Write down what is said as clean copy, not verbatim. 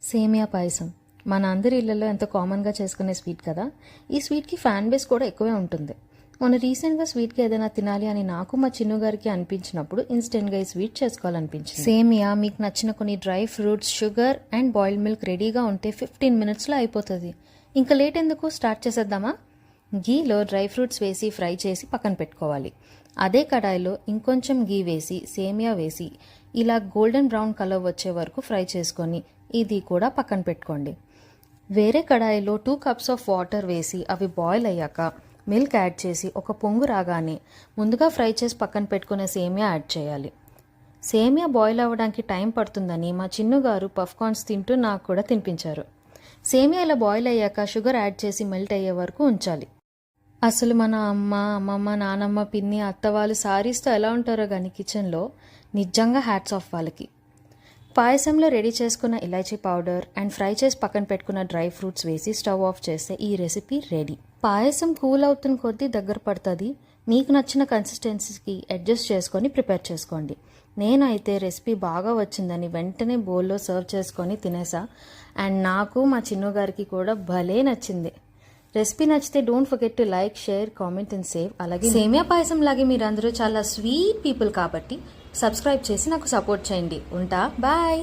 సేమియా పాయసం మన అందరి ఇళ్లలో ఎంతో కామన్గా చేసుకునే స్వీట్ కదా. ఈ స్వీట్కి ఫ్యాన్ బేస్ కూడా ఎక్కువే ఉంటుంది. మొన్న రీసెంట్గా స్వీట్కి ఏదైనా తినాలి అని నాకు మా చిన్ను గారికి అనిపించినప్పుడు ఇన్స్టెంట్గా ఈ స్వీట్ చేసుకోవాలనిపించింది. సేమియా, మీకు నచ్చిన కొన్ని dry fruits, sugar and boiled milk రెడీగా ఉంటే 15 minutesలో అయిపోతుంది. ఇంకా లేట్ ఎందుకు, స్టార్ట్ చేసేద్దామా. గీలో డ్రై ఫ్రూట్స్ వేసి ఫ్రై చేసి పక్కన పెట్టుకోవాలి. అదే కడాయిలో ఇంకొంచెం గీ వేసి సేమియా వేసి ఇలా గోల్డెన్ బ్రౌన్ కలర్ వచ్చే వరకు ఫ్రై చేసుకొని ఇది కూడా పక్కన పెట్టుకోండి. వేరే కడాయిలో 2 cups ఆఫ్ వాటర్ వేసి అవి బాయిల్ అయ్యాక మిల్క్ యాడ్ చేసి ఒక పొంగు రాగానే ముందుగా ఫ్రై చేసి పక్కన పెట్టుకునే సేమియా యాడ్ చేయాలి. సేమియా బాయిల్ అవ్వడానికి టైం పడుతుందని మా చిన్ను గారు పఫ్కార్న్స్ తింటూ నాకు కూడా తినిపించారు. సేమియా ఇలా బాయిల్ అయ్యాక షుగర్ యాడ్ చేసి మెల్ట్ అయ్యే వరకు ఉంచాలి. అసలు మన అమ్మ, అమ్మమ్మ, నానమ్మ, పిన్ని, అత్త వాళ్ళు సారీస్తో ఎలా ఉంటారో కానీ కిచెన్లో నిజంగా హ్యాట్స్ ఆఫ్ వాళ్ళకి. పాయసంలో రెడీ చేసుకున్న ఇలాచీ పౌడర్ అండ్ ఫ్రై చేసి పక్కన పెట్టుకున్న డ్రై ఫ్రూట్స్ వేసి స్టవ్ ఆఫ్ చేస్తే ఈ రెసిపీ రెడీ. పాయసం కూల్ అవుతున్న కొద్దీ దగ్గర పడుతుంది. మీకు నచ్చిన కన్సిస్టెన్సీకి అడ్జస్ట్ చేసుకొని ప్రిపేర్ చేసుకోండి. నేనైతే రెసిపీ బాగా వచ్చిందని వెంటనే బౌల్లో సర్వ్ చేసుకొని తినేసా. అండ్ నాకు మా చిన్ను గారికి కూడా భలే నచ్చింది. రెసిపీ నచ్చితే don't forget to like, share, comment and save. అలాగే సేమియా పాయసం లాగే మీరందరూ చాలా స్వీట్ పీపుల్ కాబట్టి సబ్స్క్రైబ్ చేసి నాకు సపోర్ట్ చేయండి. ఉంటా, బాయ్.